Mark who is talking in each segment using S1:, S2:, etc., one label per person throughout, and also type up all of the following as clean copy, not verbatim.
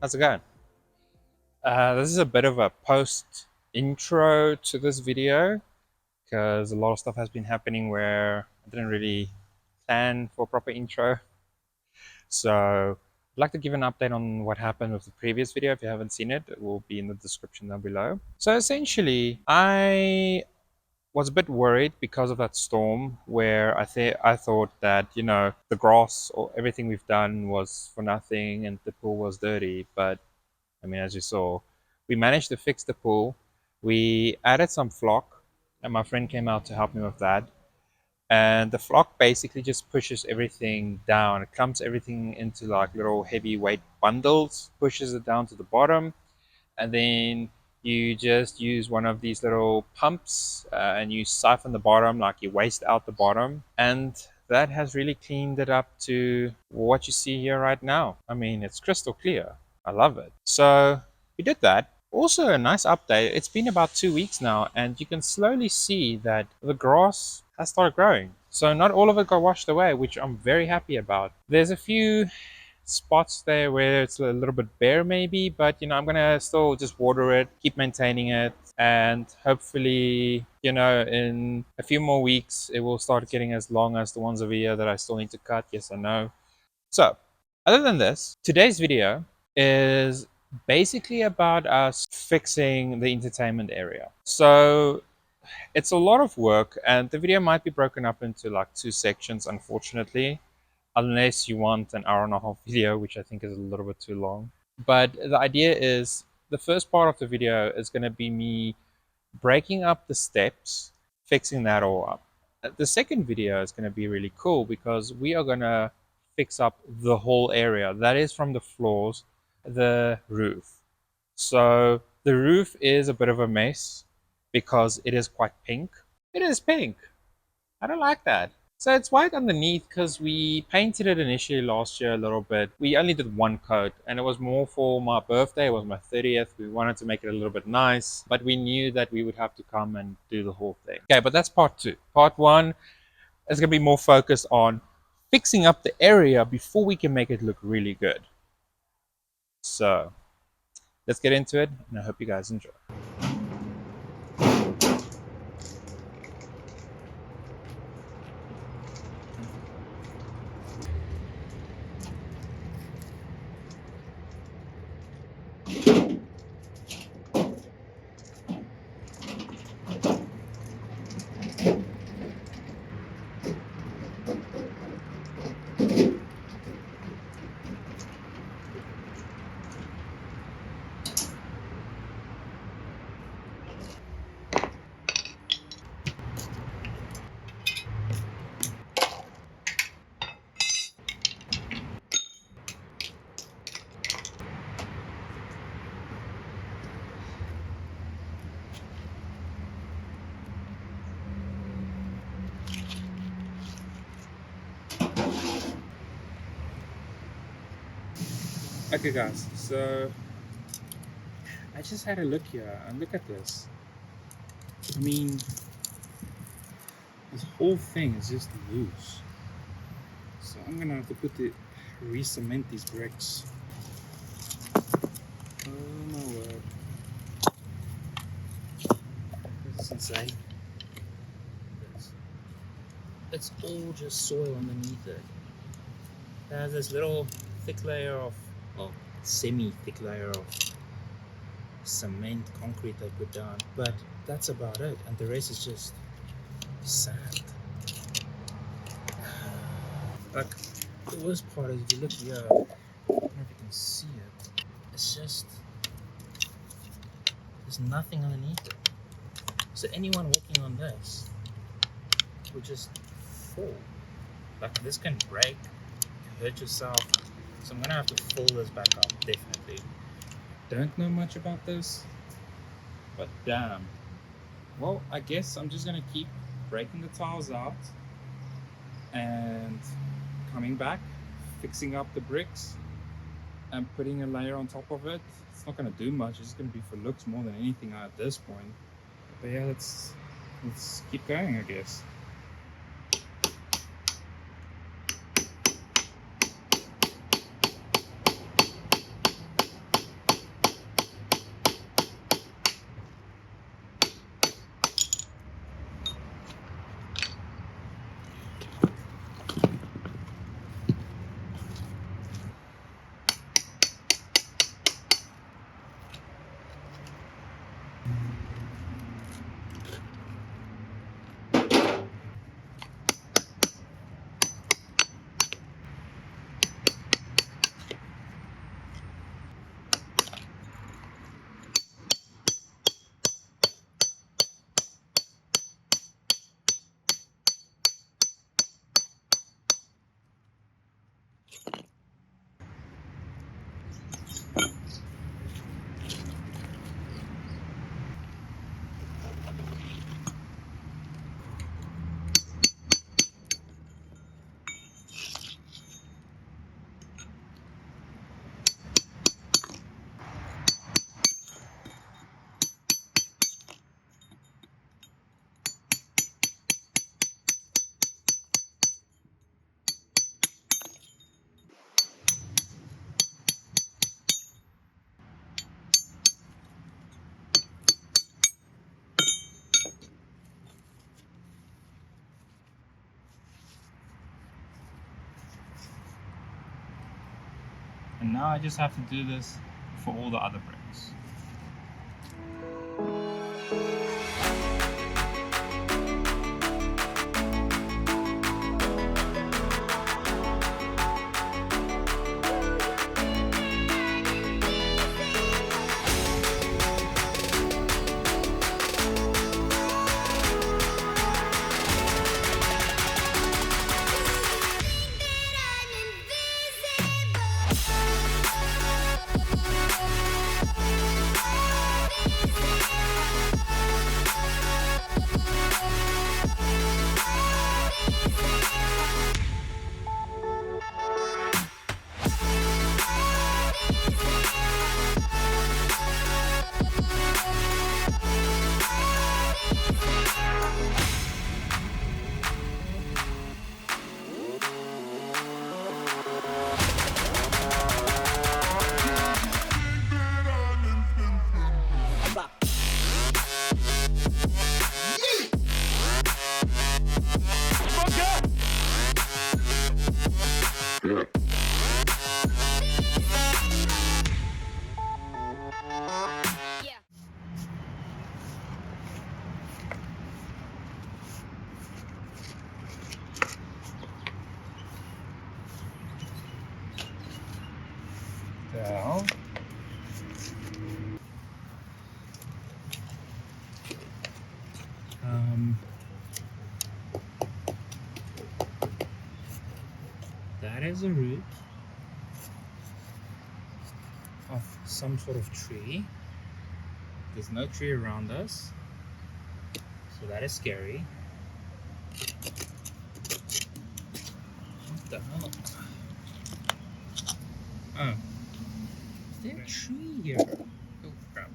S1: How's it going? This is a bit of a post intro to this video because a lot of stuff has been happening where I didn't really plan for a proper intro. So I'd like to give an update on what happened with the previous video. If you haven't seen it, it will be in the description down below. So essentially, I was a bit worried because of that storm where I thought that, the grass or everything we've done was for nothing and the pool was dirty. But I mean, as you saw, we managed to fix the pool. We added some flock, and my friend came out to help me with that. And the flock basically just pushes everything down. It clumps everything into like little heavyweight bundles, pushes it down to the bottom, and then you just use one of these little pumps and you siphon the bottom, like you waste out the bottom. And that has really cleaned it up to what you see here right now. I mean, it's crystal clear. I love it. So we did that. Also, a nice update. It's been about 2 weeks now, and you can slowly see that the grass has started growing. So not all of it got washed away, which I'm very happy about. There's a few spots there where it's a little bit bare maybe, but I'm gonna still just water it, keep maintaining it, and hopefully in a few more weeks it will start getting as long as the ones over here that I still need to cut. Yes or no? So other than this, today's video is basically about us fixing the entertainment area. So it's a lot of work, and the video might be broken up into like 2 sections, unfortunately, unless you want an hour and a half video, which I think is a little bit too long. But the idea is the first part of the video is going to be me breaking up the steps, fixing that all up. The second video is going to be really cool because we are going to fix up the whole area. That is from the floors, the roof. So the roof is a bit of a mess because it is quite pink. It is pink. I don't like that. So it's white underneath because we painted it initially last year a little bit. We only did one coat and it was more for my birthday. It was my 30th. We wanted to make it a little bit nice, but we knew that we would have to come and do the whole thing. Okay, but that's part two. Part one is going to be more focused on fixing up the area before we can make it look really good. So let's get into it, and I hope you guys enjoy. Okay guys, so I just had a look here and look at this. I mean, this whole thing is just loose. So I'm gonna have to re-cement these bricks. Oh my word. This is insane. It's all just soil underneath it. It has this little thick layer of, well, semi-thick layer of cement, concrete they put down. But that's about it. And the rest is just sand. Like, the worst part is if you look here, I don't know if you can see it. It's just, there's nothing underneath it. So anyone walking on this would just fall. Like, this can break, hurt yourself. So I'm gonna have to fill this back up, definitely. Don't know much about this, but damn. Well, I guess I'm just gonna keep breaking the tiles out and coming back, fixing up the bricks and putting a layer on top of it. It's not gonna do much, it's just gonna be for looks more than anything at this point. But yeah, let's keep going, I guess. And now I just have to do this for all the other bricks. Down. That is a root of some sort of tree. There's no tree around us, so that is scary. What the hell? Oh, is there a tree here? Oh crap.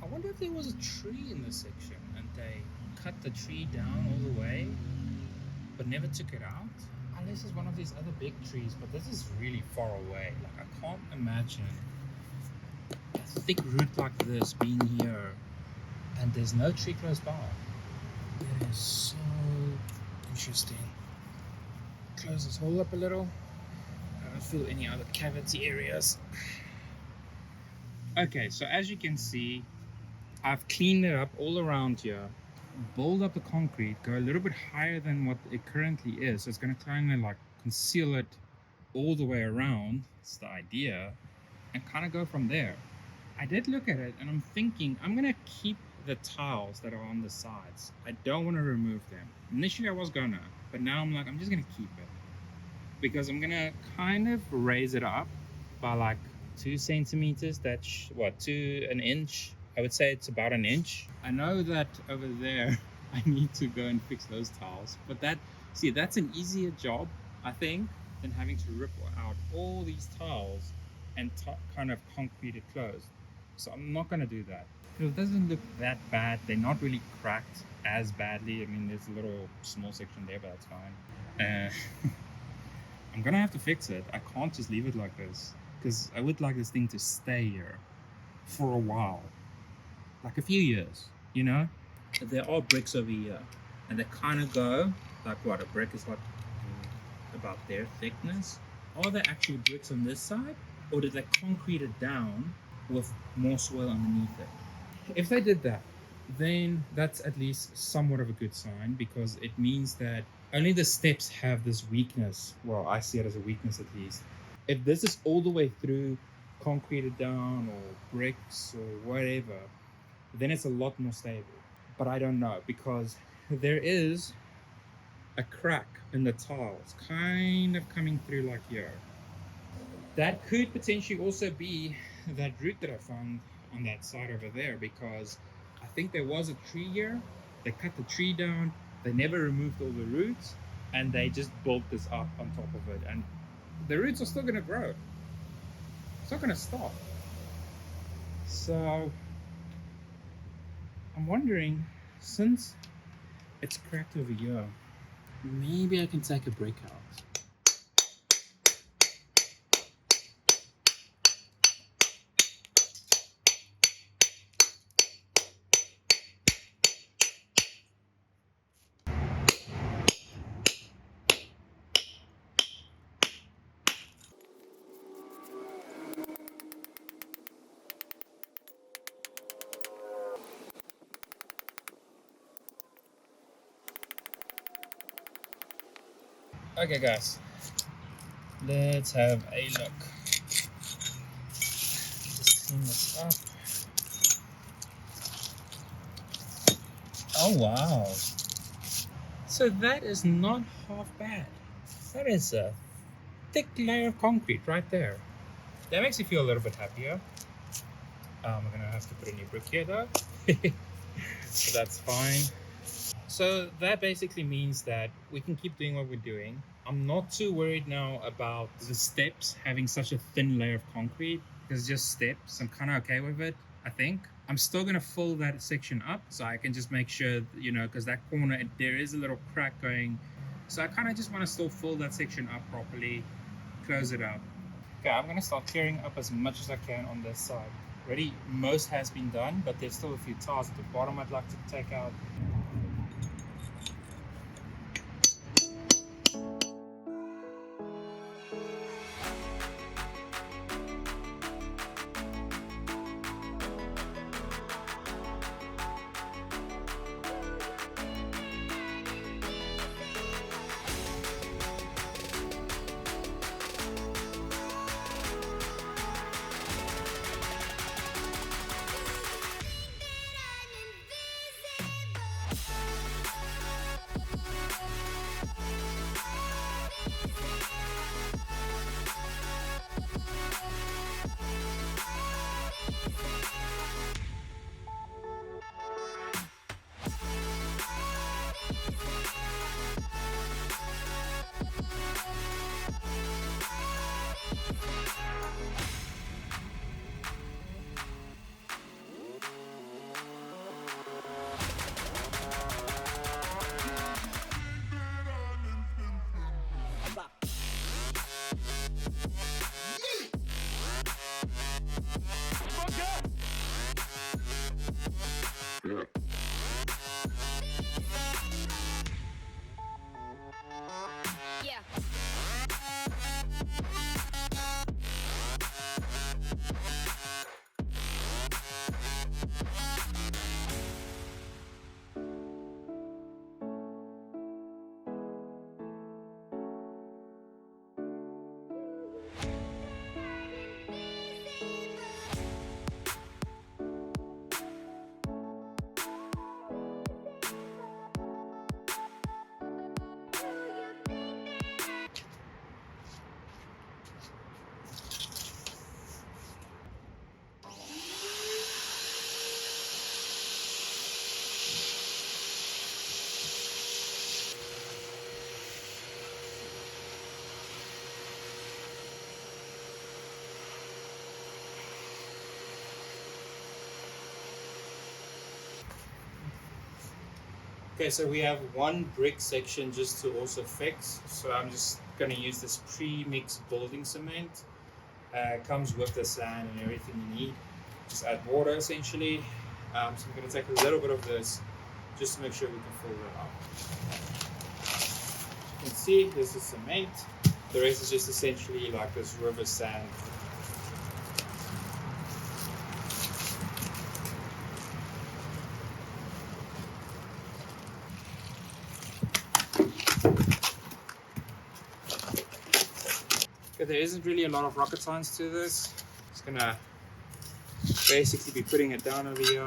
S1: I wonder if there was a tree in this section and they cut the tree down all the way but never took it out. Unless it's one of these other big trees, but this is really far away. Like, I can't imagine a thick root like this being here and there's no tree close by. It is so interesting. Close this hole up a little. I don't feel any other cavity areas. Okay, so as you can see, I've cleaned it up all around here, build up the concrete, go a little bit higher than what it currently is. So it's going to kind of like conceal it all the way around. It's the idea, and kind of go from there. I did look at it and I'm thinking I'm going to keep the tiles that are on the sides. I don't want to remove them. Initially I was gonna, but now I'm like, I'm just going to keep it because I'm going to kind of raise it up by like 2 centimeters. That's an inch. I would say it's about an inch. I know that over there I need to go and fix those tiles, but that's an easier job, I think, than having to rip out all these tiles and kind of concrete it closed. So I'm not going to do that. It doesn't look that bad. They're not really cracked as badly. I mean, there's a little small section there, but that's fine. I'm going to have to fix it. I can't just leave it like this because I would like this thing to stay here for a while. Like a few years, you know? There are bricks over here and they kind of go like what? A brick is like about their thickness. Are there actually bricks on this side, or did they concrete it down with more soil underneath it? If they did that, then that's at least somewhat of a good sign, because it means that only the steps have this weakness. Well, I see it as a weakness at least. If this is all the way through concreted down or bricks or whatever, then it's a lot more stable. But I don't know, because there is a crack in the tiles kind of coming through like here. That could potentially also be that root that I found on that side over there, because I think there was a tree here. They cut the tree down, they never removed all the roots, and they just built this up on top of it, and the roots are still going to grow. It's not going to stop. So I'm wondering, since it's cracked over here, maybe I can take a brick out. Okay guys, let's have a look. Just clean this up. Oh wow. So that is not half bad. That is a thick layer of concrete right there. That makes me feel a little bit happier. We're gonna have to put a new brick here though. So that's fine. So that basically means that we can keep doing what we're doing. I'm not too worried now about the steps having such a thin layer of concrete. It's just steps. I'm kind of okay with it, I think. I'm still going to fill that section up so I can just make sure, because that corner, there is a little crack going. So I kind of just want to still fill that section up properly, close it up. Okay, I'm going to start clearing up as much as I can on this side. Already, most has been done, but there's still a few tiles at the bottom I'd like to take out. Okay, so we have one brick section just to also fix. So I'm just going to use this pre-mixed building cement. Comes with the sand and everything you need. Just add water essentially. So I'm going to take a little bit of this just to make sure we can fill that up. You can see this is cement. The rest is just essentially like this river sand. Okay, there isn't really a lot of rocket science to this. Just gonna basically be putting it down over here.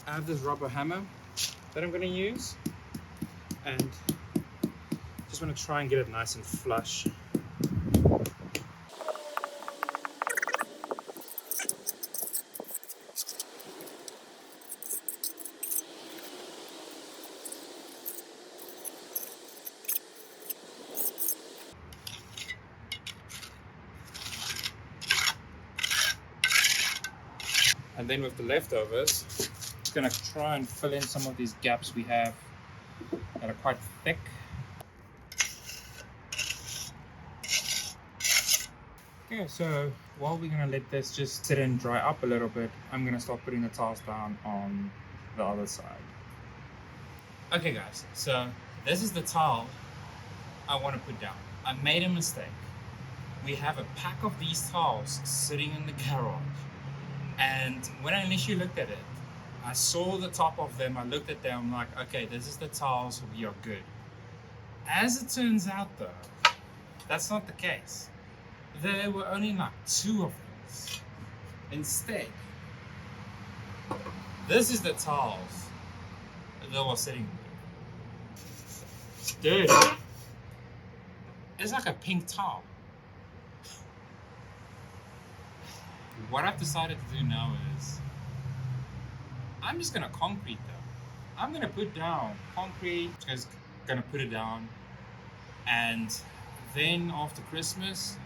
S1: I have this rubber hammer that I'm going to use, and just want to try and get it nice and flush. And then with the leftovers, just going to try and fill in some of these gaps we have that are quite thick. Okay, Okay, so while we're gonna let this just sit and dry up a little bit, I'm gonna start putting the tiles down on the other side. Okay guys, so this is the tile I want to put down. I made a mistake. We have a pack of these tiles sitting in the garage, and when I initially looked at it, I saw the top of them, I looked at them, I'm like, okay, this is the tiles, we are good. As it turns out though, that's not the case. There were only like 2 of these. Instead, this is the tiles that were sitting there. Dude, it's like a pink tile. What I've decided to do now is, I'm just gonna concrete them. I'm gonna put down concrete, just gonna put it down, and then after Christmas,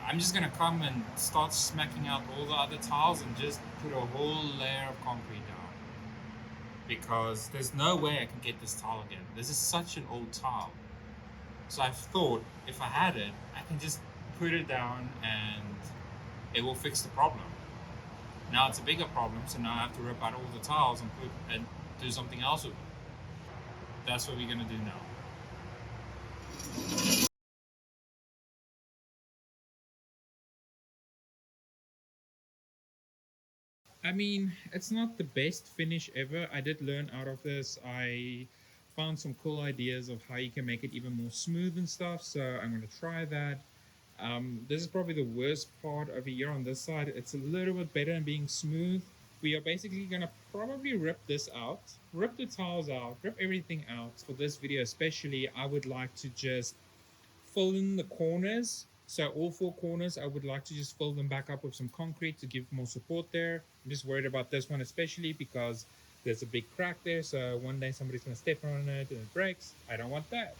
S1: I'm just gonna come and start smacking out all the other tiles and just put a whole layer of concrete down. Because there's no way I can get this tile again. This is such an old tile. So I've thought, if I had it, I can just put it down and it will fix the problem. Now it's a bigger problem, so now I have to rip out all the tiles and do something else with it. That's what we're gonna do now. I mean, it's not the best finish ever. I did learn out of this. I found some cool ideas of how you can make it even more smooth and stuff, so I'm going to try that. This is probably the worst part over here on this side. It's a little bit better in being smooth. We are basically going to probably rip this out, rip the tiles out, rip everything out. For this video especially, I would like to just fill in the corners. So all 4 corners, I would like to just fill them back up with some concrete to give more support there. I'm just worried about this one especially because there's a big crack there. So one day somebody's going to step on it and it breaks. I don't want that.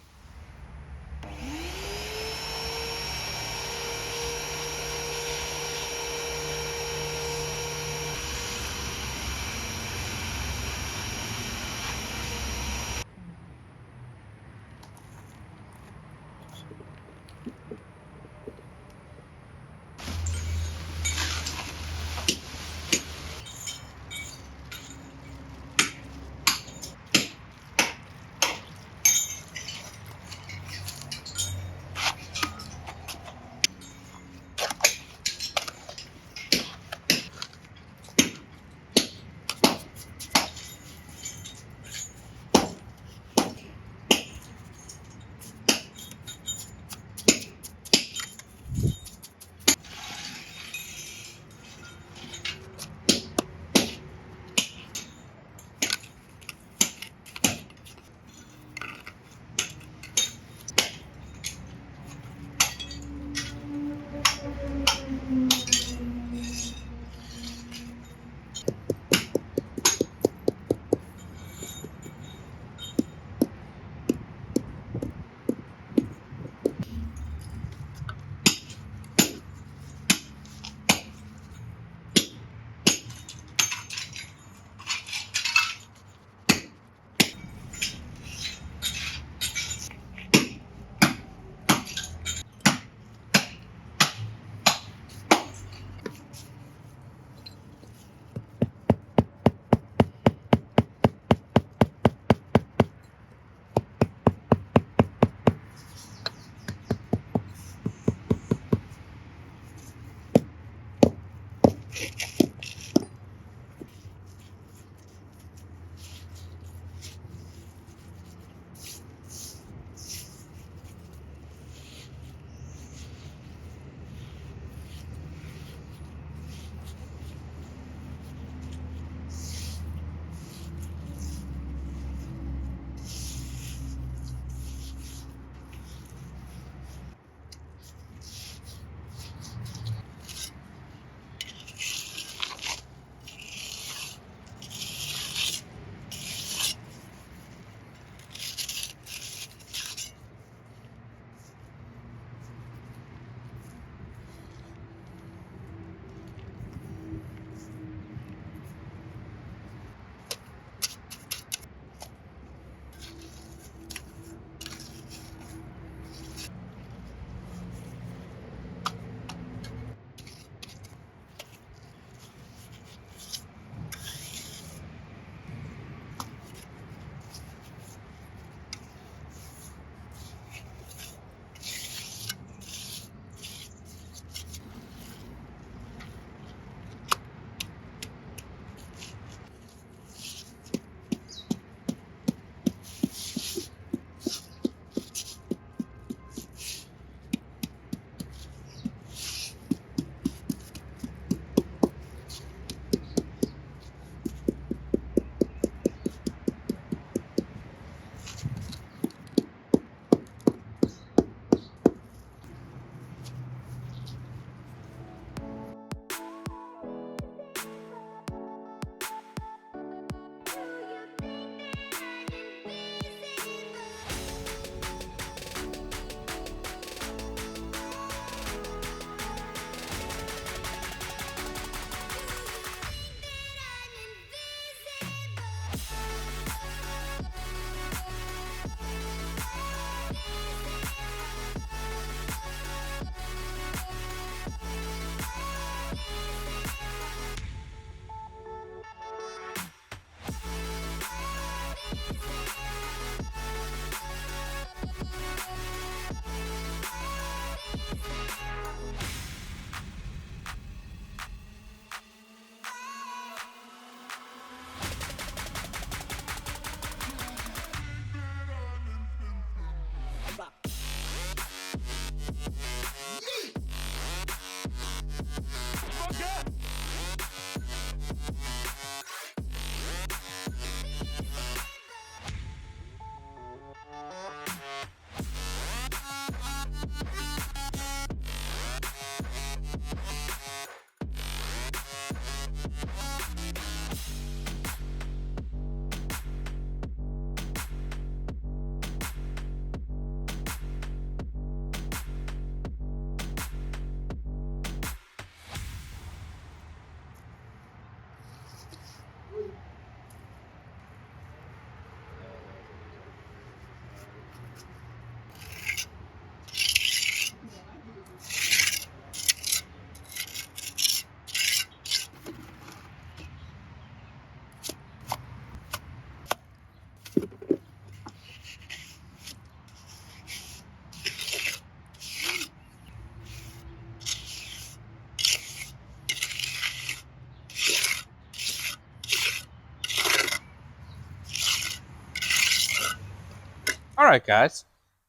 S1: Alright guys,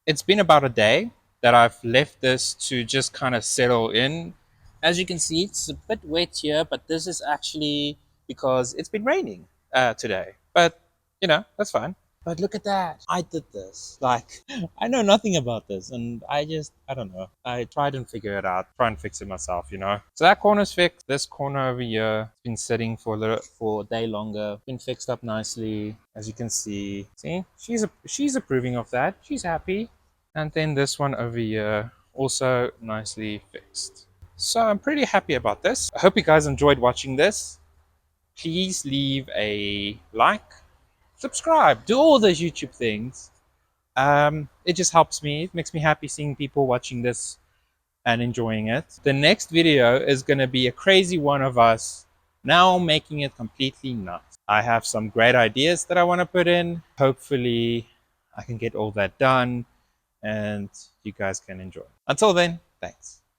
S1: it's been about a day that I've left this to just kind of settle in. As you can see, it's a bit wet here, but this is actually because it's been raining today. But, you know, that's fine. But look at that. I did this. Like, I know nothing about this. And I don't know. I tried and figure it out. Try and fix it myself, you know. So that corner's fixed. This corner over here has been sitting for for a day longer. Been fixed up nicely. As you can see. See? She's approving of that. She's happy. And then this one over here, also nicely fixed. So I'm pretty happy about this. I hope you guys enjoyed watching this. Please leave a like, subscribe, do all those YouTube things. It just helps me. It makes me happy seeing people watching this and enjoying it. The next video is going to be a crazy one of us now making it completely nuts. I have some great ideas that I want to put in. Hopefully I can get all that done and you guys can enjoy. Until then, thanks.